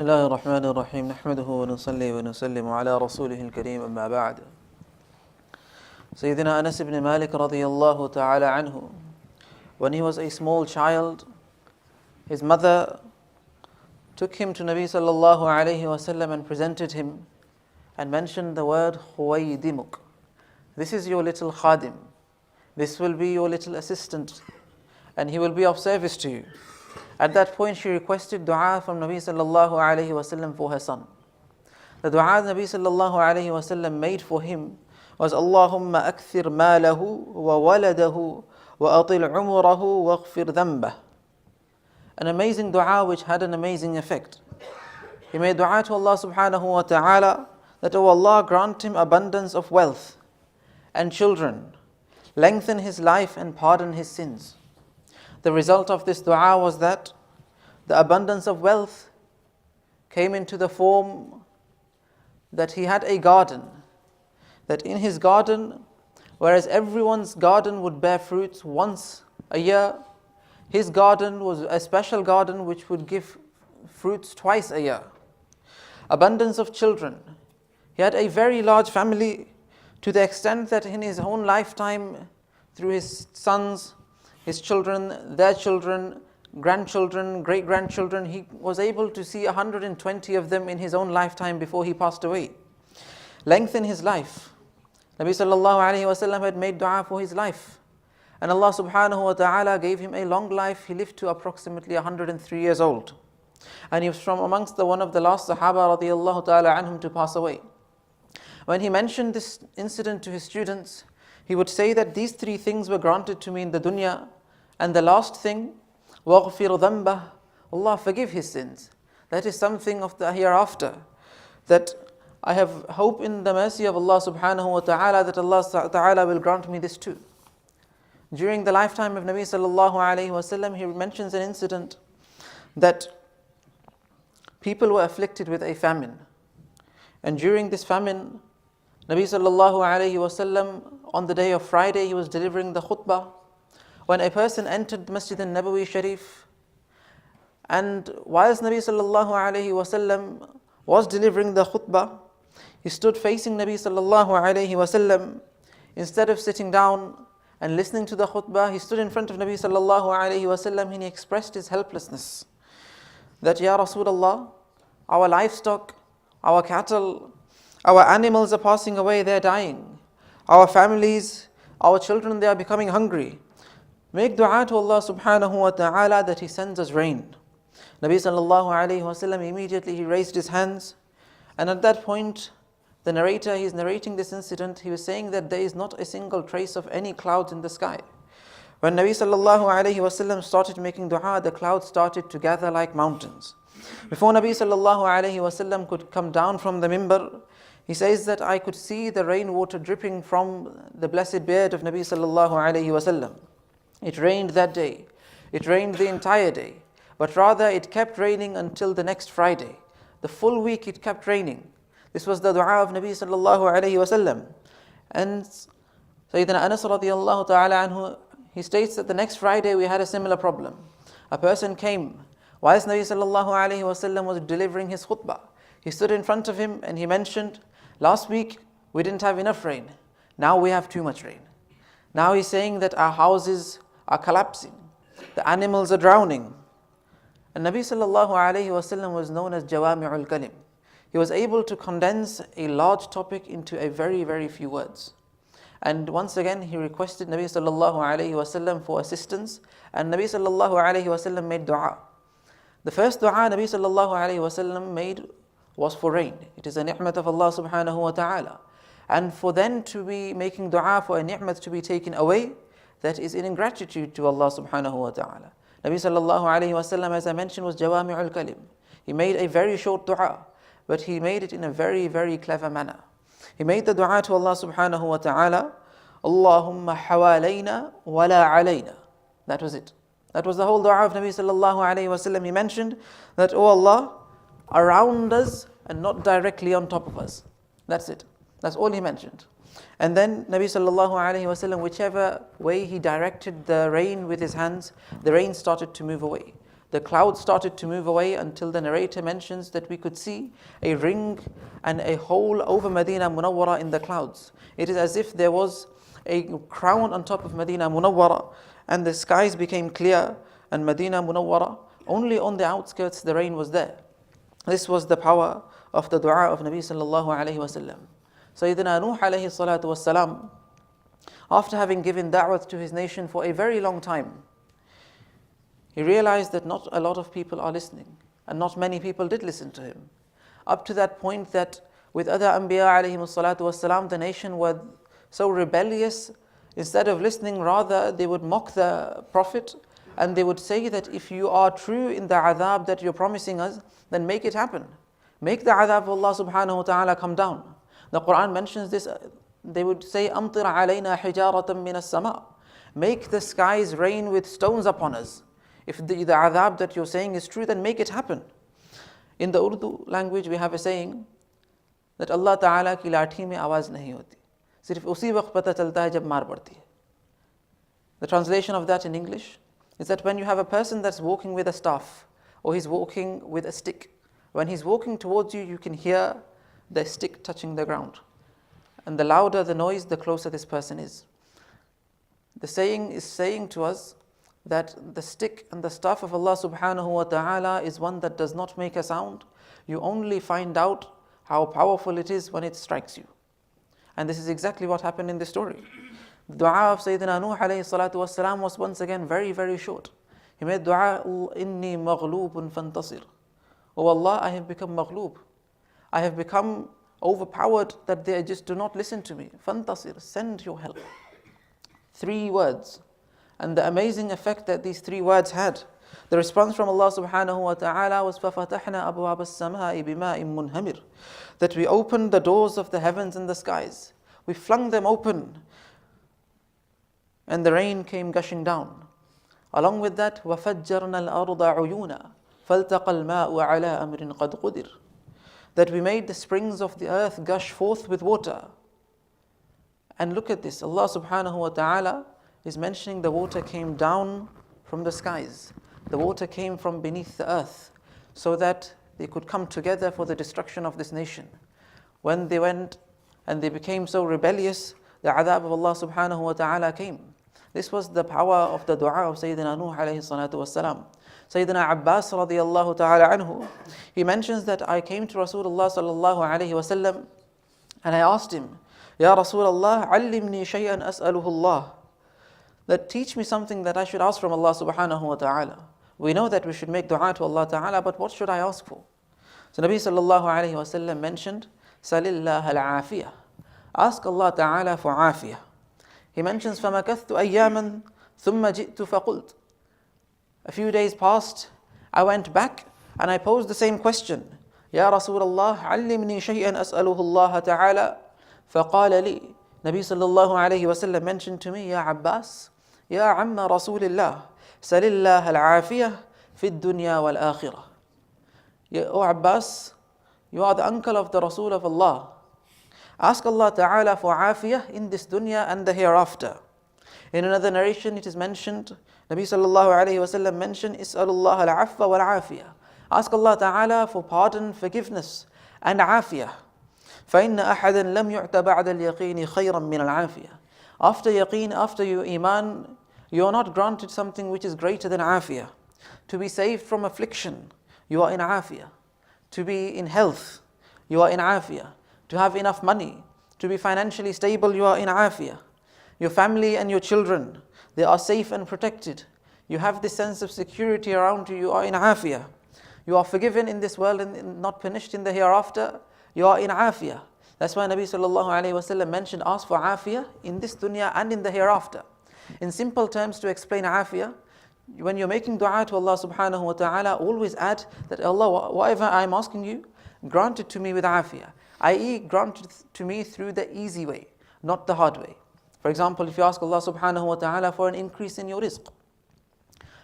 بسم الله الرحمن الرحيم نحمده ونصلي ونسلم على رسوله الكريم أما بعد. Sayyidina Anas ibn Malik radiyallahu ta'ala anhu, when he was a small child, his mother took him to Nabi sallallahu alayhi wasallam and presented him and mentioned the word Khuwaydimuk. This is your little khadim. This will be your little assistant and he will be of service to you. At that point she requested dua from Nabi sallallahu alayhi wasallam for her son. The dua Nabi sallallahu alayhi wasallam made for him was Allahumma akthir malahu wa waladahu wa atil umrahu wa aghfir dhanbah. An amazing dua which had an amazing effect. He made dua to Allah subhanahu wa ta'ala that, O Allah, grant him abundance of wealth and children, lengthen his life and pardon his sins. The result of this dua was that the abundance of wealth came into the form that he had a garden, that in his garden, whereas everyone's garden would bear fruits once a year, his garden was a special garden which would give fruits twice a year. Abundance of children. He had a very large family to the extent that in his own lifetime, through his sons, his children, their children, grandchildren, great-grandchildren, he was able to see 120 of them in his own lifetime before he passed away. Lengthen his life. Nabi sallallahu alayhi wasallam had made dua for his life. And Allah subhanahu wa ta'ala gave him a long life. He lived to approximately 103 years old. And he was from amongst one of the last Sahaba radiyallahu ta'ala anhum to pass away. When he mentioned this incident to his students, he would say that these three things were granted to me in the dunya, and the last thing, وَغْفِرْ ذَنْبَهُ, Allah forgive his sins. That is something of the hereafter, that I have hope in the mercy of Allah subhanahu wa ta'ala that Allah ta'ala will grant me this too. During the lifetime of Nabi sallallahu alayhi wasallam, he mentions an incident that people were afflicted with a famine. And during this famine, Nabi sallallahu alayhi wasallam, on the day of Friday, he was delivering the khutbah, when a person entered the Masjid al-Nabawi Sharif, and whilst Nabi sallallahu alayhi wasallam was delivering the khutbah, he stood facing Nabi sallallahu alayhi wasallam. Instead of sitting down and listening to the khutbah, he stood in front of Nabi sallallahu alayhi wasallam and he expressed his helplessness. That, Ya Rasulullah, our livestock, our cattle, our animals are passing away, they are dying. Our families, our children, they are becoming hungry. Make dua to Allah subhanahu wa ta'ala that He sends us rain. Nabi sallallahu alayhi wasallam, immediately he raised his hands, and at that point, the narrator, he is narrating this incident, he was saying that there is not a single trace of any clouds in the sky. When Nabi sallallahu alayhi wasallam started making dua, the clouds started to gather like mountains. Before Nabi sallallahu alayhi wasallam could come down from the mimbar, he says that I could see the rainwater dripping from the blessed beard of Nabi sallallahu alayhi wasallam. It rained that day. It rained the entire day. But rather it kept raining until the next Friday. The full week it kept raining. This was the dua of Nabi sallallahu alayhi wasallam. And Sayyidina Anas radiyallahu ta'ala anhu, he states that the next Friday we had a similar problem. A person came whilst Nabi sallallahu alayhi wasallam was delivering his khutbah. He stood in front of him and he mentioned, last week we didn't have enough rain. Now we have too much rain. Now he's saying that our houses are collapsing. The animals are drowning. And Nabi sallallahu alayhi wasallam was known as Jawami'ul Kalim. He was able to condense a large topic into a very, very few words. And once again, he requested Nabi sallallahu alayhi wasallam for assistance. And Nabi sallallahu alayhi wasallam made dua. The first dua Nabi sallallahu alayhi wasallam made was for rain. It is a ni'mat of Allah subhanahu wa ta'ala. And for then to be making dua for a ni'mat to be taken away, that is in ingratitude to Allah subhanahu wa ta'ala. Nabi sallallahu alayhi wasallam, as I mentioned, was Jawami'ul Kalim. He made a very short dua, but he made it in a very, very clever manner. He made the dua to Allah subhanahu wa ta'ala, Allahumma hawalayna wa la alayna. That was it. That was the whole dua of Nabi sallallahu alayhi wasallam. He mentioned that, O Allah, around us and not directly on top of us. That's it. That's all he mentioned. And then Nabi sallallahu alayhi wasallam, whichever way he directed the rain with his hands, the rain started to move away. the clouds started to move away until the narrator mentions that we could see a ring and a hole over Medina Munawwara in the clouds. It is as if there was a crown on top of Medina Munawwara, and the skies became clear, and Medina Munawwara, only on the outskirts the rain was there. This was the power of the dua of Nabi sallallahu alayhi wasallam. Sayyidina Nuh alayhi salatu wassalam, after having given da'wah to his nation for a very long time, he realized that not a lot of people are listening, and not many people did listen to him. Up to that point that with other Anbiya alayhi salatu wassalam, the nation were so rebellious, instead of listening, rather they would mock the Prophet, and they would say that if you are true in the adhab that you're promising us, then make it happen. Make the adhab of Allah subhanahu wa ta'ala come down. The Quran mentions this. They would say, أَمْطِرْ عَلَيْنَا حِجَارَةً مِّنَ السَّمَاءِ. Make the skies rain with stones upon us. If the adhab that you're saying is true, then make it happen. In the Urdu language, we have a saying that Allah Ta'ala ki lathi mein awaaz nahi hoti. Sirf usi waqt pata chalta hai jab maar padti hai. The translation of that in English is that when you have a person that's walking with a staff, or he's walking with a stick, when he's walking towards you, you can hear the stick touching the ground. And the louder the noise, the closer this person is. The saying is saying to us that the stick and the staff of Allah subhanahu wa ta'ala is one that does not make a sound. You only find out how powerful it is when it strikes you. And this is exactly what happened in this story. The dua of Sayyidina Nuh alayhi salatu wassalam was once again very, very short. He made dua, inni maghlubun fantasir. Oh Allah, I have become maghloob. I have become overpowered that they just do not listen to me. Fantasir, send your help. 3 words. And the amazing effect that these 3 words had. The response from Allah subhanahu wa ta'ala was فَفَتَحْنَا أَبْوَابَ السَّمَاءِ بِمَاءٍ مُنْهَمِرٍ. That we opened the doors of the heavens and the skies. We flung them open, and the rain came gushing down. Along with that, وَفَجَّرْنَا الْأَرْضَ عُيُونًا فَالْتَقَى الْمَاءُ عَلَىٰ أَمْرٍ قَدْ قُدِرٍ. That we made the springs of the earth gush forth with water. And look at this, Allah subhanahu wa ta'ala is mentioning the water came down from the skies. The water came from beneath the earth, so that they could come together for the destruction of this nation. When they went and they became so rebellious, the adhab of Allah subhanahu wa ta'ala came. This was the power of the dua of Sayyidina Nuh alayhi salatu wassalam. Sayyidina Abbas radiyallahu ta'ala anhu, he mentions that I came to Rasulullah sallallahu alayhi wasallam, and I asked him, Ya Rasulullah, allimni shay'an as'aluhu Allah. That teach me something that I should ask from Allah subhanahu wa ta'ala. We know that we should make dua to Allah ta'ala, but what should I ask for? So Nabi sallallahu alayhi wa sallam mentioned, Salillah al-afiyah. Ask Allah ta'ala for afiyah. He mentions, فَمَكَثْتُ أَيَّامًا ثُمَّ جِئْتُ فَقُلْتُ. A few days passed, I went back and I posed the same question. Ya Rasulullah, علمني شيئا أسأله الله تعالى فقال لي. Nabi sallallahu alayhi wa sallam mentioned to me, Ya Abbas, Ya Amma Rasulillah, Salillah al-afiyah fi dunya wal-akhirah. O Abbas, you are the uncle of the Rasul of Allah. Ask Allah Ta'ala for afiyah in this dunya and the hereafter. In another narration it is mentioned, Nabi sallallahu alayhi wa sallam mentioned, Is'alullah al-afwa wal-afiyah. Ask Allah Ta'ala for pardon, forgiveness and afiyah. فَإِنَّ أَحَدًا لَمْ يُعْتَ بَعْدَ الْيَقِينِ خَيْرًا مِّنَ الْعَافِيَةِ. After yaqeen, after your iman, you are not granted something which is greater than afiyah. To be saved from affliction, you are in afiyah. To be in health, you are in afiyah. To have enough money, to be financially stable, you are in afiyah. Your family and your children, they are safe and protected. You have this sense of security around you, you are in afiyah. You are forgiven in this world and not punished in the hereafter, you are in afiyah. That's why Nabi sallallahu alayhi wa sallam mentioned, ask for afiyah in this dunya and in the hereafter. In simple terms, to explain afiyah, when you're making dua to Allah subhanahu wa ta'ala, always add that Allah, whatever I'm asking you, grant it to me with afiyah. I.e., grant it to me through the easy way, not the hard way. For example, if you ask Allah subhanahu wa ta'ala for an increase in your rizq,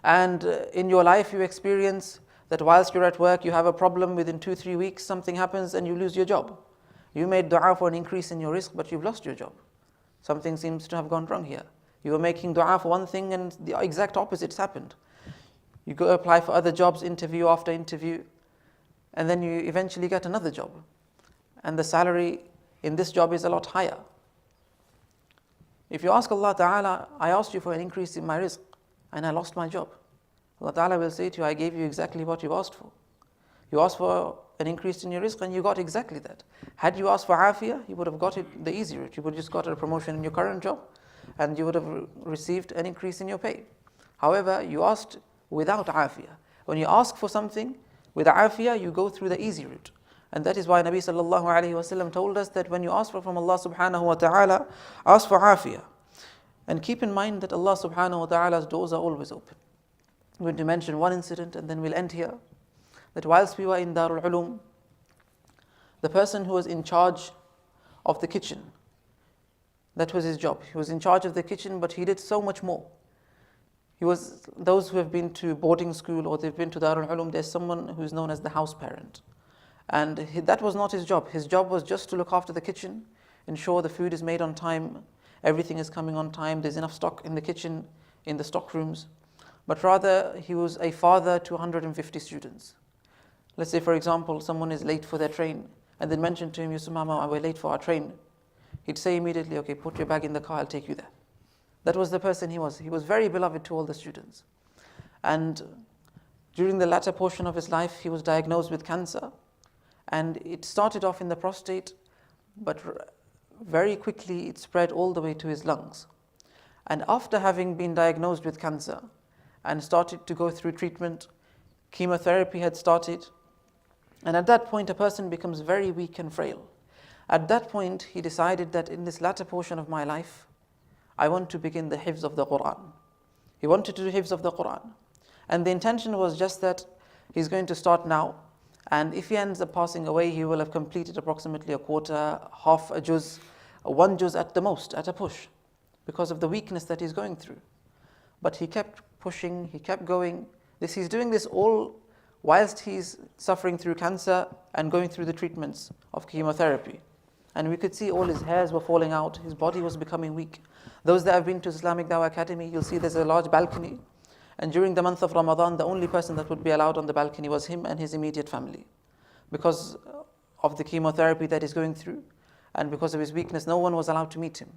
and in your life you experience that whilst you're at work, you have a problem, within 2-3 weeks, something happens and you lose your job. You made dua for an increase in your rizq, but you've lost your job. Something seems to have gone wrong here. You were making dua for one thing and the exact opposite's happened. You go apply for other jobs, interview after interview, and then you eventually get another job. And the salary in this job is a lot higher. If you ask Allah Ta'ala, I asked you for an increase in my rizq and I lost my job, Allah Ta'ala will say to you, I gave you exactly what you asked for. You asked for an increase in your rizq and you got exactly that. Had you asked for afiyah, you would have got it the easy route. You would have just got a promotion in your current job and you would have received an increase in your pay. However, you asked without afiyah. When you ask for something with afiyah, you go through the easy route. And that is why Nabi sallallahu alayhi wa sallam told us that when you ask for from Allah subhanahu wa ta'ala, ask for afiyah. And keep in mind that Allah subhanahu wa ta'ala's doors are always open. I'm going to mention one incident and then we'll end here. That whilst we were in Darul Ulum, the person who was in charge of the kitchen, that was his job. He was in charge of the kitchen, but he did so much more. Those who have been to boarding school or they've been to Darul Ulum, there's someone who is known as the house parent. And that was not his job. His job was just to look after the kitchen, ensure the food is made on time, everything is coming on time, there's enough stock in the kitchen, in the stock rooms. But rather, he was a father to 150 students. Let's say, for example, someone is late for their train, and then mention to him, Yusuf Mama, we're late for our train. He'd say immediately, okay, put your bag in the car, I'll take you there. That was the person he was. He was very beloved to all the students. And during the latter portion of his life, he was diagnosed with cancer. And it started off in the prostate, but very quickly it spread all the way to his lungs. And after having been diagnosed with cancer and started to go through treatment, chemotherapy had started. And at that point, a person becomes very weak and frail. At that point, he decided that in this latter portion of my life, I want to begin the hifz of the Quran. He wanted to do hifz of the Quran. And the intention was just that he's going to start now. And if he ends up passing away, he will have completed approximately a quarter, half a juz, one juz at the most, at a push, because of the weakness that he's going through. But he kept pushing, he kept going. He's doing this all whilst he's suffering through cancer and going through the treatments of chemotherapy. And we could see all his hairs were falling out, his body was becoming weak. Those that have been to Islamic Dawah Academy, you'll see there's a large balcony. And during the month of Ramadan, the only person that would be allowed on the balcony was him and his immediate family. Because of the chemotherapy that he's going through, and because of his weakness, no one was allowed to meet him.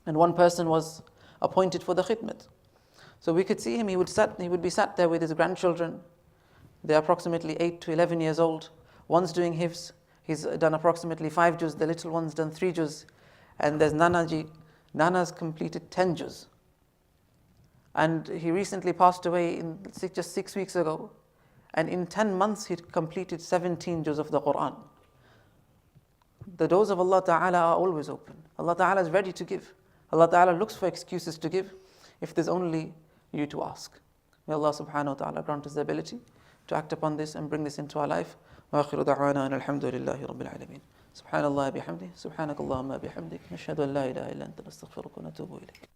And one person was appointed for the khidmat. So we could see him, he would be sat there with his grandchildren. They're approximately 8 to 11 years old. One's doing hifz. He's done approximately 5 juz. The little one's done 3 juz. And there's Nanaji. Nana's completed 10 juz. And he recently passed away just 6 weeks ago. And in 10 months, he'd completed 17 juz of the Quran. The doors of Allah Ta'ala are always open. Allah Ta'ala is ready to give. Allah Ta'ala looks for excuses to give if there's only you to ask. May Allah subhanahu wa ta'ala grant us the ability to act upon this and bring this into our life. وآخر دعوانا أن الحمد لله رب العالمين. سبحان الله بحمده سبحانك اللهم بحمدك نشهد أن لا إله إلا أنت نستغفرك ونتوب إليك.